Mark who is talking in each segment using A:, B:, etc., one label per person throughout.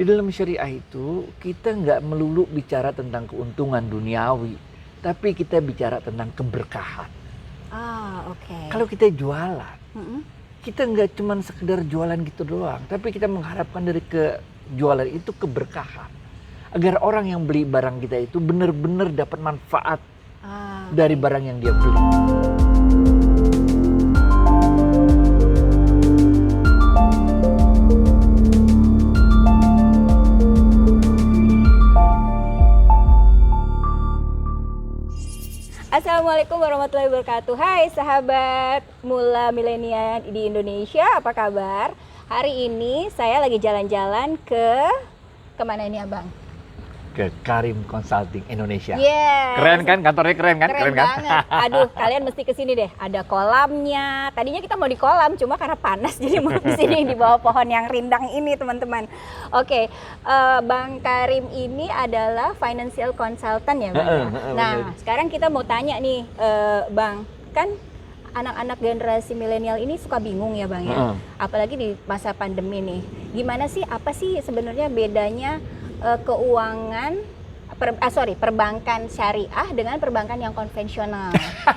A: Di dalam syariah itu kita nggak melulu bicara tentang keuntungan duniawi, tapi kita bicara tentang keberkahan.
B: Oke.
A: Kalau kita jualan,
B: Mm-mm.
A: kita nggak cuma sekedar jualan gitu doang, tapi kita mengharapkan dari jualan itu keberkahan. Agar orang yang beli barang kita itu benar-benar dapat manfaat dari barang yang dia beli.
B: Assalamualaikum warahmatullahi wabarakatuh. Hai sahabat Mula Milenial di Indonesia, apa kabar? Hari ini saya lagi jalan-jalan ke mana ini Abang?
A: Ke Karim Consulting Indonesia.
B: Yes.
A: Keren kan? Kantornya keren kan?
B: Keren banget. Aduh, kalian mesti kesini deh. Ada kolamnya. Tadinya kita mau di kolam, cuma karena panas jadi mau di sini di bawah pohon yang rindang ini, teman-teman. Oke, Bang Karim ini adalah financial consultant ya, Bang. Nah, sekarang kita mau tanya nih, Bang, kan anak-anak generasi milenial ini suka bingung ya, Bang ya. Apalagi di masa pandemi nih. Gimana sih? Apa sih sebenarnya bedanya perbankan syariah dengan perbankan yang konvensional?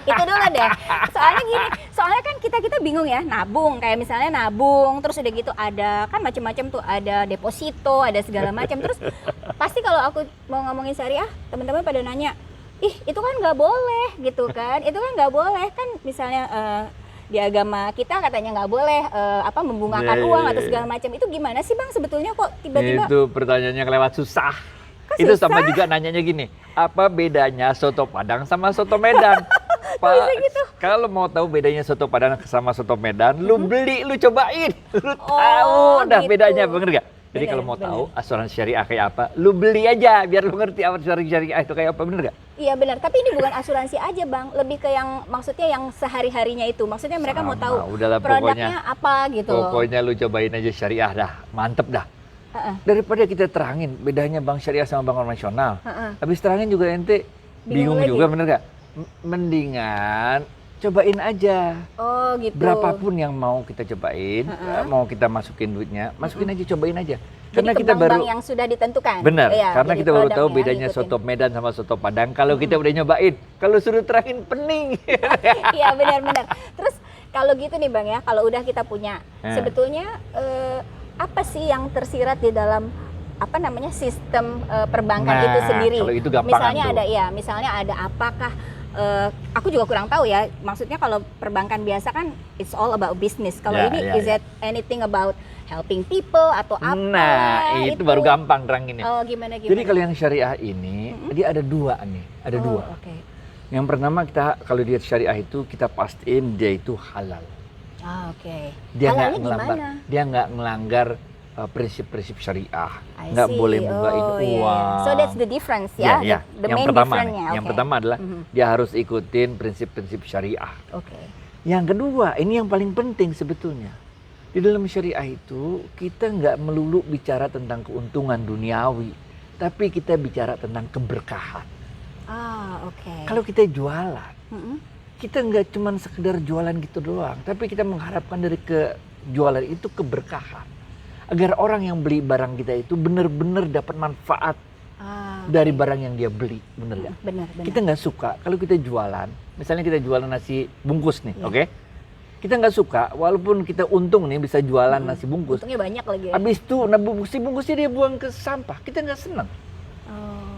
B: Itu dulu deh. Soalnya gini, soalnya kan kita bingung ya, nabung, kayak misalnya nabung, terus udah gitu ada kan macam-macam tuh, ada deposito, ada segala macam. Terus pasti kalau aku mau ngomongin syariah, teman-teman pada nanya, ih itu kan nggak boleh gitu kan? Itu kan nggak boleh kan, misalnya di agama kita katanya nggak boleh membungakan uang atau segala macam. Itu gimana sih Bang sebetulnya, kok tiba-tiba?
A: Itu pertanyaannya kelewat susah.
B: Kok
A: Itu
B: susah?
A: sama juga nanyanya gini, apa bedanya soto Padang sama soto Medan? Pak,
B: gitu?
A: kalau mau tahu bedanya soto Padang sama soto Medan, lu beli, lu cobain, lu tahu dah
B: gitu.
A: bedanya, bener gak? Jadi
B: Bener,
A: kalau mau
B: bener.
A: tahu asuransi syariah kayak apa, lu beli aja biar lu ngerti asuransi syariah itu kayak apa, bener gak?
B: Iya benar, tapi ini bukan asuransi aja Bang, lebih ke yang maksudnya yang sehari-harinya itu. Maksudnya mereka mau tahu
A: udahlah,
B: produknya apa gitu loh.
A: Pokoknya lu cobain aja syariah dah, mantep dah. Daripada kita terangin bedanya bank syariah sama bank konvensional, habis terangin juga ente bingung
B: lagi.
A: juga, bener gak? Mendingan cobain aja.
B: Oh gitu.
A: Berapapun yang mau kita cobain, mau kita masukin duitnya, masukin aja, cobain aja.
B: Jadi ke bank-bank yang sudah ditentukan.
A: Benar,
B: Iya,
A: karena
B: jadi
A: kita baru tahu
B: produknya
A: bedanya
B: ngikutin.
A: soto Medan sama soto Padang. Kalau kita udah nyobain, kalau suruh terangin pening.
B: Iya benar-benar. Terus kalau gitu nih Bang ya, kalau udah kita punya, sebetulnya apa sih yang tersirat di dalam sistem perbankan itu sendiri?
A: Kalau itu gampangan
B: Misalnya ada apakah aku juga kurang tahu ya. Maksudnya kalau perbankan biasa kan it's all about business. Kalau ini is it anything about helping people atau apa?
A: Nah, itu baru gampang teranginnya.
B: Oh, gimana?
A: Jadi kalau yang syariah ini, dia ada dua nih, ada dua.
B: Okay.
A: Yang pertama, kita kalau dia syariah itu kita pastiin dia itu halal.
B: Oke.
A: Dia
B: Halalnya
A: nggak melanggar,
B: gimana?
A: dia nggak melanggar prinsip-prinsip syariah, nggak boleh bukain uang.
B: So that's the difference ya. The
A: yang
B: main
A: pertama,
B: difference-nya.
A: yang pertama adalah dia harus ikutin prinsip-prinsip syariah.
B: Oke.
A: Yang kedua, ini yang paling penting sebetulnya. Di dalam syariah itu kita nggak melulu bicara tentang keuntungan duniawi, tapi kita bicara tentang keberkahan.
B: Oke.
A: Kalau kita jualan, kita nggak cuma sekedar jualan gitu doang, tapi kita mengharapkan dari jualan itu keberkahan. Agar orang yang beli barang kita itu benar-benar dapat manfaat dari barang yang dia beli, bener nggak?
B: Benar.
A: Kita nggak suka kalau kita jualan, misalnya kita jualan nasi bungkus nih, oke? Kita nggak suka, walaupun kita untung nih bisa jualan nasi bungkus.
B: Untungnya banyak lagi ya.
A: Habis itu nasi bungkusnya dia buang ke sampah, kita nggak senang.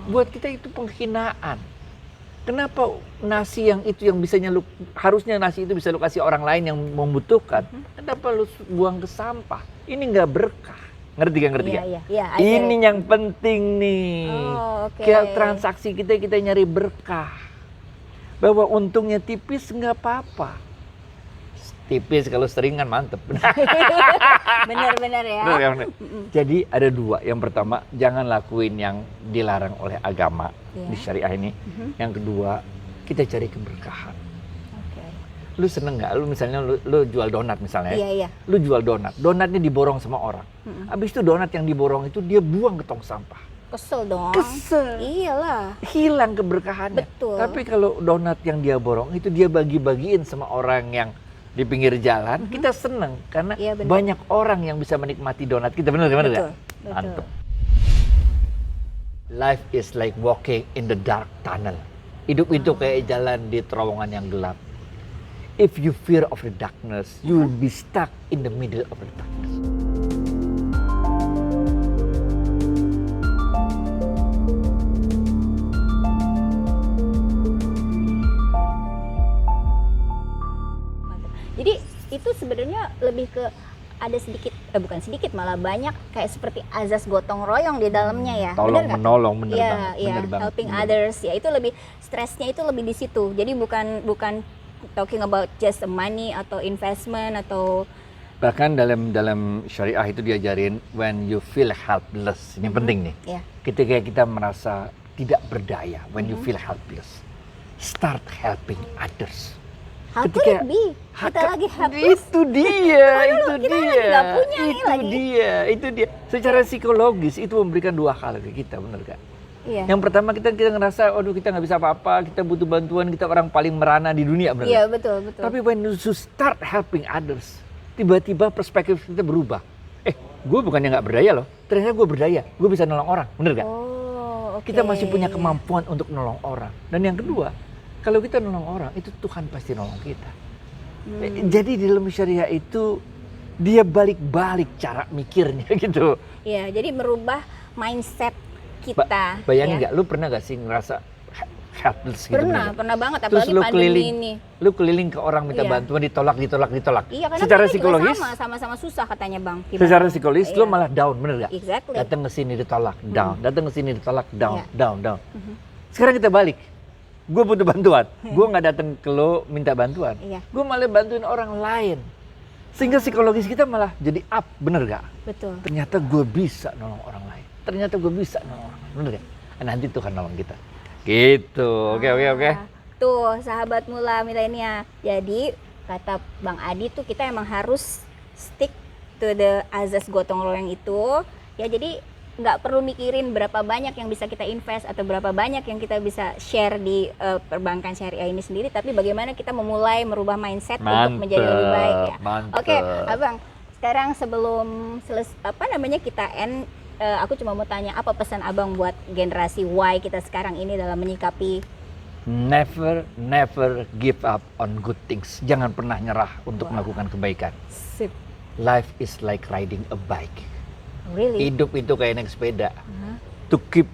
A: Buat kita itu penghinaan. Kenapa nasi yang bisanya harusnya nasi itu bisa lu kasih orang lain yang membutuhkan, kenapa lu buang ke sampah? Ini nggak berkah. Ngerti gak?
B: Iya,
A: ini yang penting nih. Kayak transaksi kita nyari berkah. Bahwa untungnya tipis nggak apa-apa. Tipis kalau sering kan mantep.
B: Benar-benar ya.
A: Benar. Jadi ada dua. Yang pertama, jangan lakuin yang dilarang oleh agama di syariah ini. Yang kedua, kita cari keberkahan. Lu seneng nggak? Lu misalnya lu jual donat misalnya.
B: Iya.
A: Lu jual donat. Donatnya diborong sama orang. Habis itu donat yang diborong itu dia buang ke tong sampah.
B: Kesel dong.
A: Kesel.
B: Iyalah.
A: Hilang keberkahannya.
B: Betul.
A: Tapi kalau donat yang dia borong itu dia bagi-bagiin sama orang yang di pinggir jalan, kita seneng karena banyak orang yang bisa menikmati donat kita, benar.
B: Betul.
A: Mantap. Life is like walking in the dark tunnel. Hidup itu kayak jalan di terowongan yang gelap. If you fear of the darkness, you will be stuck in the middle of the darkness.
B: Jadi itu sebenarnya lebih ke ada sedikit, bukan sedikit, malah banyak kayak seperti azas gotong royong di dalamnya ya.
A: Tolong
B: Bener nggak?
A: menolong, bener
B: Iya,
A: banget.
B: iya,
A: Bener banget,
B: helping
A: bener.
B: others ya, itu lebih stresnya itu lebih di situ. Jadi bukan talking about just money atau investment atau
A: Bahkan dalam syariah itu diajarin when you feel helpless. Ini penting nih.
B: ya.
A: Ketika kita merasa tidak berdaya, when you feel helpless, start helping others.
B: How could
A: Ketika-
B: it be? Kita lagi helpless.
A: Itu dia, itu
B: kita
A: dia,
B: lagi nggak punya nih
A: itu
B: lagi.
A: itu dia. Secara psikologis itu memberikan dua hal ke kita, benar gak?
B: Iya.
A: Yang pertama kita ngerasa, aduh kita nggak bisa apa-apa, kita butuh bantuan, kita orang paling merana di dunia, benar
B: Iya,
A: nggak?
B: betul, betul.
A: Tapi when you start helping others, tiba-tiba perspektif kita berubah. Gue bukannya nggak berdaya loh, ternyata gue berdaya, gue bisa nolong orang, benar gak?
B: Oh, oke.
A: Kita masih punya kemampuan untuk nolong orang. Dan yang kedua, kalau kita nolong orang, itu Tuhan pasti nolong kita. Jadi di dalam syariah itu dia balik-balik cara mikirnya gitu.
B: Iya, jadi merubah mindset kita.
A: Bayangin
B: ya.
A: nggak, lu pernah nggak sih ngerasa helpless gitu?
B: Pernah,
A: bener nggak?
B: pernah banget,
A: Terus
B: apalagi
A: lu
B: pandemi
A: keliling,
B: ini.
A: lu keliling ke orang minta
B: Iya.
A: bantuan, ditolak.
B: Iya, karena
A: Secara
B: mereka juga
A: psikologis,
B: sama-sama susah katanya Bang. Gimana?
A: secara psikologis lu
B: Iya.
A: malah down, bener nggak?
B: Exactly.
A: Datang ke sini ditolak, down. Datang ke sini ditolak, down,
B: Iya.
A: down. Sekarang kita balik. Gue butuh bantuan. Gue nggak datang ke lo minta bantuan.
B: Iya.
A: Gue malah bantuin orang lain. Sehingga psikologis kita malah jadi up, bener gak?
B: Betul.
A: Ternyata gue bisa nolong orang lain. Ternyata gue bisa nolong orang lain, bener gak? Nanti Tuhan nolong kita. Gitu, oke.
B: Ah, tuh, sahabat mula milenial. Jadi, kata Bang Adi tuh kita emang harus stick to the azas gotong royong itu. Ya, jadi nggak perlu mikirin berapa banyak yang bisa kita invest atau berapa banyak yang kita bisa share di perbankan syariah ini sendiri, tapi bagaimana kita memulai merubah mindset untuk menjadi lebih baik ya.
A: Mantep.
B: Oke, Abang. Sekarang sebelum kita end, aku cuma mau tanya apa pesan Abang buat generasi Y kita sekarang ini dalam menyikapi
A: Never give up on good things. Jangan pernah nyerah untuk melakukan kebaikan.
B: sip.
A: Life is like riding a bike.
B: Really?
A: Hidup itu kayak naik sepeda. To keep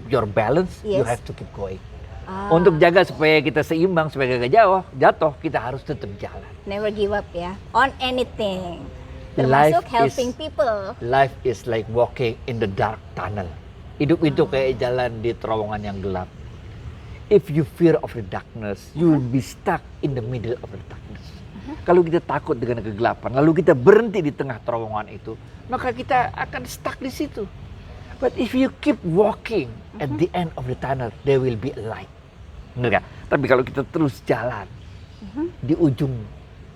A: your balance, you
B: Yes.
A: have to keep going.
B: Ah,
A: Untuk jaga supaya kita seimbang, supaya gak jatuh, kita harus tetap jalan.
B: never give up ya on anything.
A: Life
B: Termasuk helping
A: is-
B: people.
A: Life is like walking in the dark tunnel. Hidup itu kayak jalan di terowongan yang gelap. If you fear of the darkness, you will be stuck in the middle of the darkness. Kalau kita takut dengan kegelapan, lalu kita berhenti di tengah terowongan itu, maka kita akan stuck di situ. But if you keep walking, at the end of the tunnel, there will be a light. Bener gak? Tapi kalau kita terus jalan, di ujung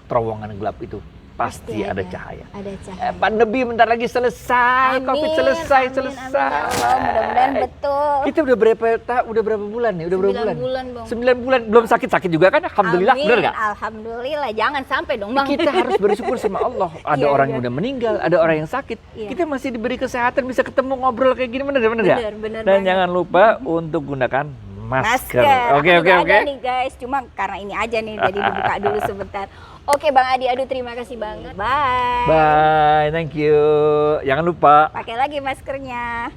A: terowongan gelap itu, pasti ada cahaya.
B: Ada cahaya.
A: Pandemi bentar lagi selesai, COVID selesai.
B: Amin, ya Allah, mudah-mudahan betul.
A: Kita udah berapa bulan nih? Udah berapa
B: 9
A: bulan?
B: bulan, Bang.
A: 9 bulan, belum sakit-sakit juga kan? Alhamdulillah,
B: Amin,
A: bener gak?
B: Alhamdulillah, jangan sampai dong Bang.
A: Kita harus bersyukur sama Allah. Ada
B: Iya,
A: orang
B: iya.
A: yang udah meninggal, ada orang yang sakit.
B: Iya.
A: Kita masih diberi kesehatan, bisa ketemu ngobrol kayak gini, bener gak?
B: Bener
A: Dan
B: banget.
A: jangan lupa untuk gunakan masker.
B: Aku
A: Oke.
B: juga ada nih guys, cuma karena ini aja nih, jadi dibuka dulu sebentar. Oke Bang Adi, aduh terima kasih banget. Bye.
A: Bye, thank you. Jangan lupa
B: Pakai lagi maskernya.